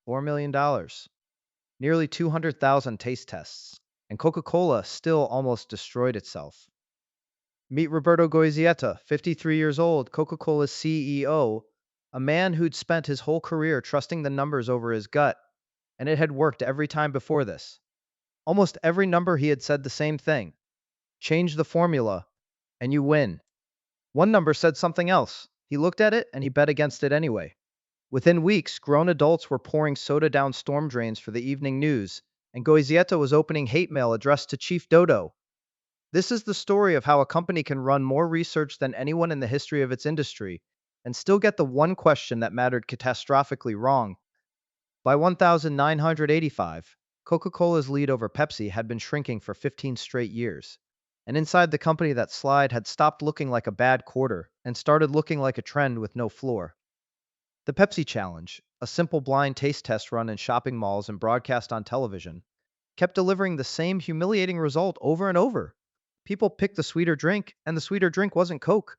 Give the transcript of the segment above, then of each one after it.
$4 million, nearly 200,000 taste tests, and Coca-Cola still almost destroyed itself. Meet Roberto Goizueta, 53 years old, Coca-Cola's CEO, a man who'd spent his whole career trusting the numbers over his gut, and it had worked every time before this. Almost every number he had said the same thing: change the formula, and you win. One number said something else. He looked at it and he bet against it anyway. Within weeks, grown adults were pouring soda down storm drains for the evening news, and Goizieta was opening hate mail addressed to Chief Dodo. This is the story of how a company can run more research than anyone in the history of its industry and still get the one question that mattered catastrophically wrong. By 1985, Coca-Cola's lead over Pepsi had been shrinking for 15 straight years. And inside the company, that slide had stopped looking like a bad quarter and started looking like a trend with no floor. The Pepsi Challenge, a simple blind taste test run in shopping malls and broadcast on television, kept delivering the same humiliating result over and over. People picked the sweeter drink, and the sweeter drink wasn't Coke.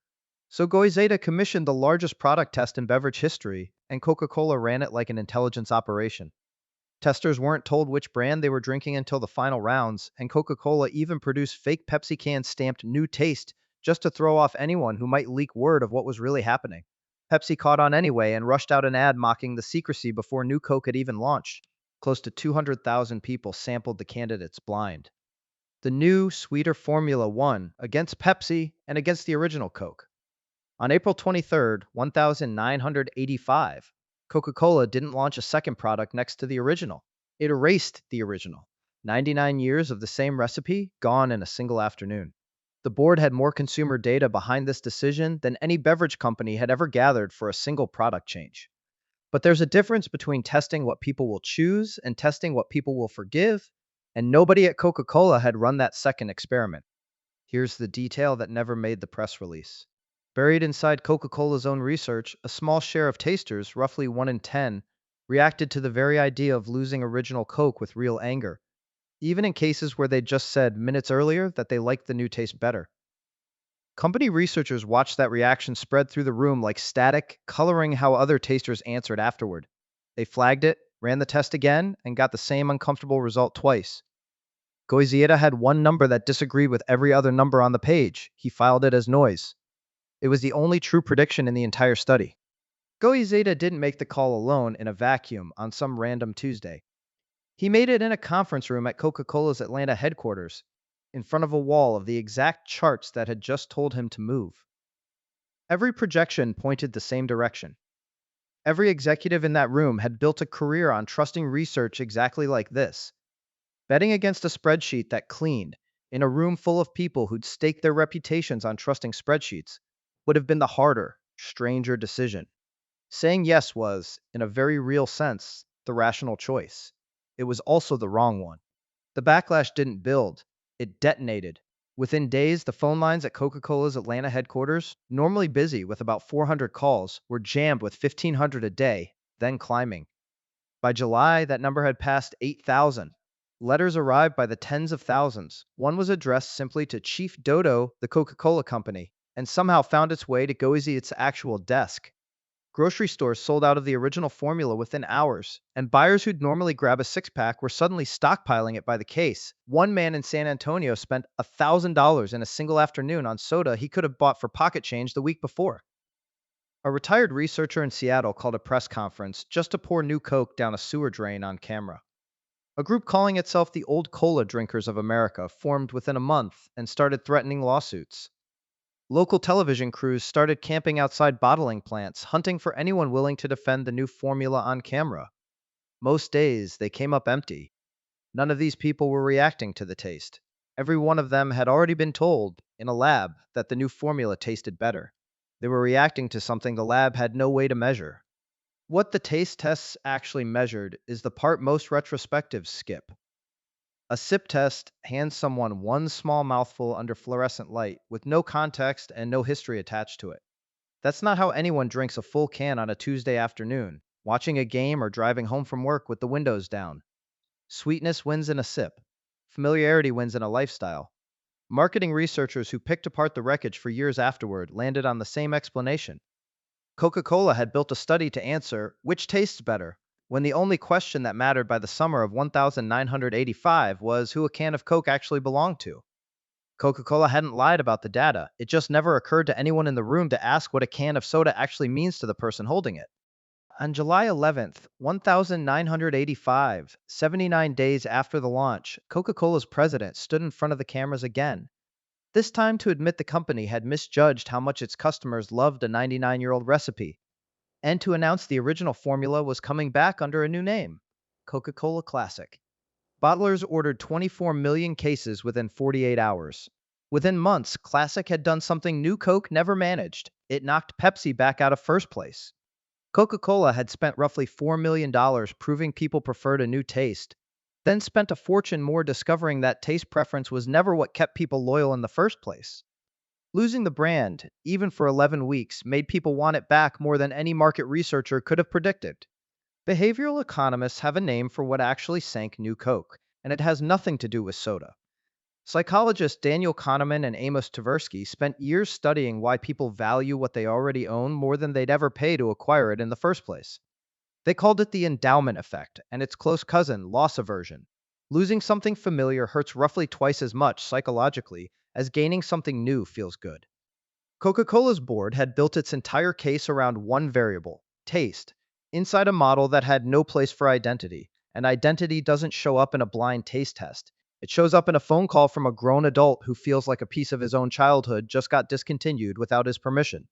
So Goizeta commissioned the largest product test in beverage history, and Coca-Cola ran it like an intelligence operation. Testers weren't told which brand they were drinking until the final rounds, and Coca-Cola even produced fake Pepsi cans stamped New Taste just to throw off anyone who might leak word of what was really happening. Pepsi caught on anyway and rushed out an ad mocking the secrecy before New Coke had even launched. Close to 200,000 people sampled the candidates blind. The new, sweeter formula won against Pepsi and against the original Coke. On April 23rd, 1985, Coca-Cola didn't launch a second product next to the original. It erased the original. 99 years of the same recipe gone in a single afternoon. The board had more consumer data behind this decision than any beverage company had ever gathered for a single product change. But there's a difference between testing what people will choose and testing what people will forgive, and nobody at Coca-Cola had run that second experiment. Here's the detail that never made the press release. Buried inside Coca-Cola's own research, a small share of tasters, roughly 1 in 10, reacted to the very idea of losing original Coke with real anger, even in cases where they just said minutes earlier that they liked the new taste better. Company researchers watched that reaction spread through the room like static, coloring how other tasters answered afterward. They flagged it, ran the test again, and got the same uncomfortable result twice. Goizieta had one number that disagreed with every other number on the page. He filed it as noise. It was the only true prediction in the entire study. Goizueta didn't make the call alone in a vacuum on some random Tuesday. He made it in a conference room at Coca-Cola's Atlanta headquarters, in front of a wall of the exact charts that had just told him to move. Every projection pointed the same direction. Every executive in that room had built a career on trusting research exactly like this. Betting against a spreadsheet that cleaned, in a room full of people who'd staked their reputations on trusting spreadsheets, would have been the harder, stranger decision. Saying yes was, in a very real sense, the rational choice. It was also the wrong one. The backlash didn't build, it detonated. Within days, the phone lines at Coca-Cola's Atlanta headquarters, normally busy with about 400 calls, were jammed with 1,500 a day, then climbing. By July, that number had passed 8,000. Letters arrived by the tens of thousands. One was addressed simply to Chief Dodo, the Coca-Cola company, and somehow found its way to Goiziet's actual desk. Grocery stores sold out of the original formula within hours, and buyers who'd normally grab a six-pack were suddenly stockpiling it by the case. One man in San Antonio spent $1,000 in a single afternoon on soda he could have bought for pocket change the week before. A retired researcher in Seattle called a press conference just to pour new Coke down a sewer drain on camera. A group calling itself the Old Cola Drinkers of America formed within a month and started threatening lawsuits. Local television crews started camping outside bottling plants, hunting for anyone willing to defend the new formula on camera. Most days, they came up empty. None of these people were reacting to the taste. Every one of them had already been told, in a lab, that the new formula tasted better. They were reacting to something the lab had no way to measure. What the taste tests actually measured is the part most retrospectives skip. A sip test hands someone one small mouthful under fluorescent light with no context and no history attached to it. That's not how anyone drinks a full can on a Tuesday afternoon, watching a game or driving home from work with the windows down. Sweetness wins in a sip. Familiarity wins in a lifestyle. Marketing researchers who picked apart the wreckage for years afterward landed on the same explanation. Coca-Cola had built a study to answer which tastes better. when the only question that mattered by the summer of 1985 was who a can of Coke actually belonged to. Coca-Cola hadn't lied about the data. It just never occurred to anyone in the room to ask what a can of soda actually means to the person holding it. On July 11th, 1985, 79 days after the launch, Coca-Cola's president stood in front of the cameras again, this time to admit the company had misjudged how much its customers loved a 99-year-old recipe, and to announce the original formula was coming back under a new name, Coca-Cola Classic. Bottlers ordered 24 million cases within 48 hours. Within months, Classic had done something New Coke never managed. It knocked Pepsi back out of first place. Coca-Cola had spent roughly $4 million proving people preferred a new taste, then spent a fortune more discovering that taste preference was never what kept people loyal in the first place. Losing the brand, even for 11 weeks, made people want it back more than any market researcher could have predicted. Behavioral economists have a name for what actually sank New Coke, and it has nothing to do with soda. Psychologists Daniel Kahneman and Amos Tversky spent years studying why people value what they already own more than they'd ever pay to acquire it in the first place. They called it the endowment effect, and its close cousin, loss aversion. Losing something familiar hurts roughly twice as much psychologically as gaining something new feels good. Coca-Cola's board had built its entire case around one variable, taste, inside a model that had no place for identity, and identity doesn't show up in a blind taste test. It shows up in a phone call from a grown adult who feels like a piece of his own childhood just got discontinued without his permission.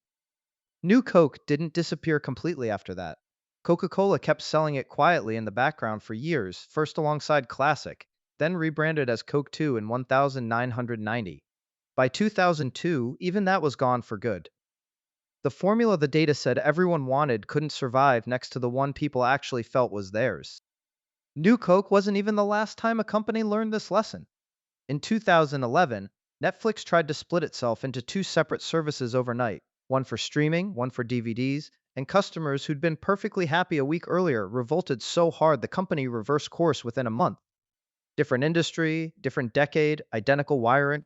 New Coke didn't disappear completely after that. Coca-Cola kept selling it quietly in the background for years, first alongside Classic, then rebranded as Coke 2 in 1990. By 2002, even that was gone for good. The formula the data said everyone wanted couldn't survive next to the one people actually felt was theirs. New Coke wasn't even the last time a company learned this lesson. In 2011, Netflix tried to split itself into two separate services overnight, one for streaming, one for DVDs, and customers who'd been perfectly happy a week earlier revolted so hard the company reversed course within a month. Different industry, different decade, identical wiring.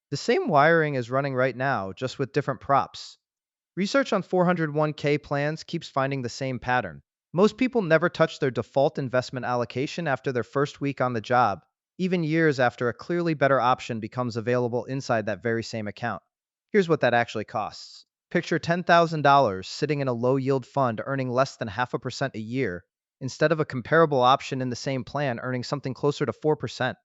The same wiring is running right now, just with different props. Research on 401k plans keeps finding the same pattern. Most people never touch their default investment allocation after their first week on the job, even years after a clearly better option becomes available inside that very same account. Here's what that actually costs. Picture $10,000 sitting in a low-yield fund earning less than 0.5% a year, instead of a comparable option in the same plan earning something closer to 4%.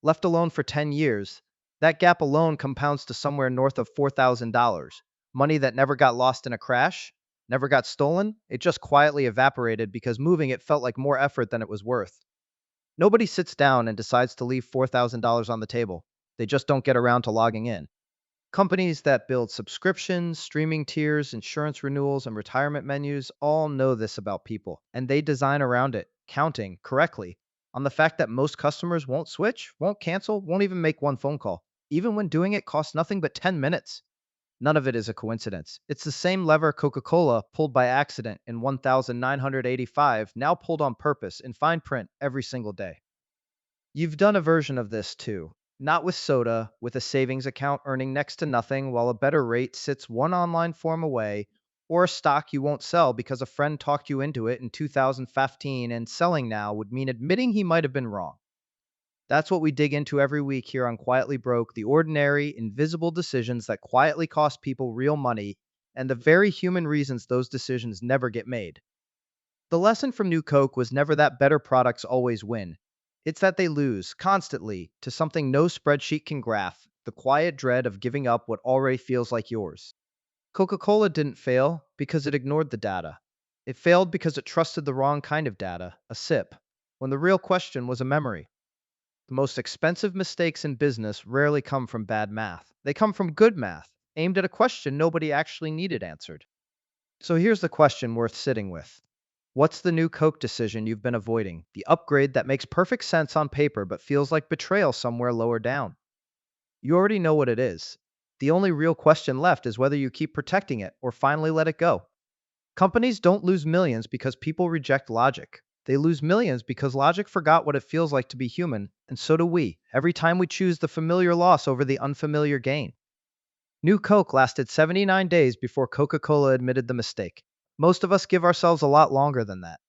Left alone for 10 years, that gap alone compounds to somewhere north of $4,000. Money that never got lost in a crash, never got stolen, it just quietly evaporated because moving it felt like more effort than it was worth. Nobody sits down and decides to leave $4,000 on the table. They just don't get around to logging in. Companies that build subscriptions, streaming tiers, insurance renewals, and retirement menus all know this about people, and they design around it, counting correctly on the fact that most customers won't switch, won't cancel, won't even make one phone call, even when doing it costs nothing but 10 minutes. None of it is a coincidence. It's the same lever Coca-Cola pulled by accident in 1985, now pulled on purpose in fine print every single day. You've done a version of this too. Not with soda, with a savings account earning next to nothing while a better rate sits one online form away, or a stock you won't sell because a friend talked you into it in 2015 and selling now would mean admitting he might have been wrong. That's what we dig into every week here on Quietly Broke, the ordinary, invisible decisions that quietly cost people real money and the very human reasons those decisions never get made. The lesson from New Coke was never that better products always win. It's that they lose, constantly, to something no spreadsheet can graph, the quiet dread of giving up what already feels like yours. Coca-Cola didn't fail because it ignored the data. It failed because it trusted the wrong kind of data, a sip, when the real question was a memory. The most expensive mistakes in business rarely come from bad math. They come from good math, aimed at a question nobody actually needed answered. So here's the question worth sitting with. What's the new Coke decision you've been avoiding? The upgrade that makes perfect sense on paper but feels like betrayal somewhere lower down. You already know what it is. The only real question left is whether you keep protecting it or finally let it go. Companies don't lose millions because people reject logic. They lose millions because logic forgot what it feels like to be human, and so do we, every time we choose the familiar loss over the unfamiliar gain. New Coke lasted 79 days before Coca-Cola admitted the mistake. Most of us give ourselves a lot longer than that.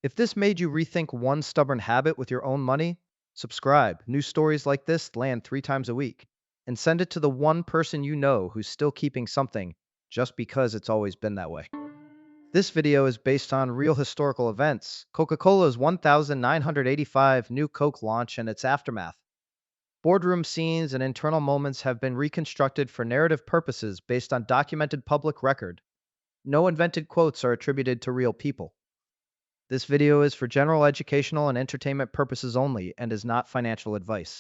If this made you rethink one stubborn habit with your own money, subscribe. New stories like this land 3 times a week. And send it to the one person you know who's still keeping something just because it's always been that way. This video is based on real historical events, Coca-Cola's 1985 new Coke launch and its aftermath. Boardroom scenes and internal moments have been reconstructed for narrative purposes based on documented public record. No invented quotes are attributed to real people. This video is for general educational and entertainment purposes only and is not financial advice.